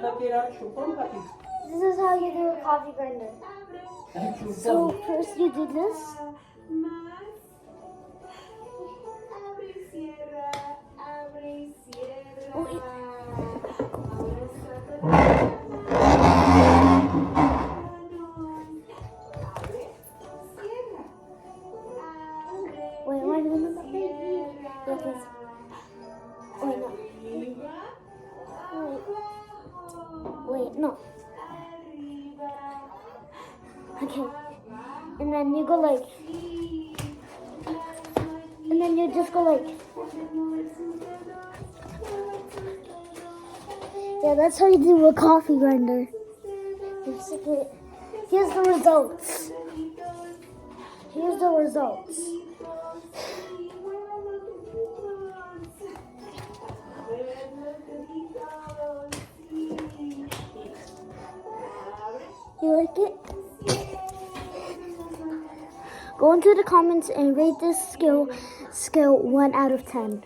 This is how you do a coffee grinder. So first you do this. Oh, wait, why do you know that baby? Okay. Wait, no. Wait, no. Okay. And then you go like, and then you just go like, yeah, that's how you do a coffee grinder. Basically, here's the results. Here's the results. You like it? Go into the comments and rate this scale 1 out of 10.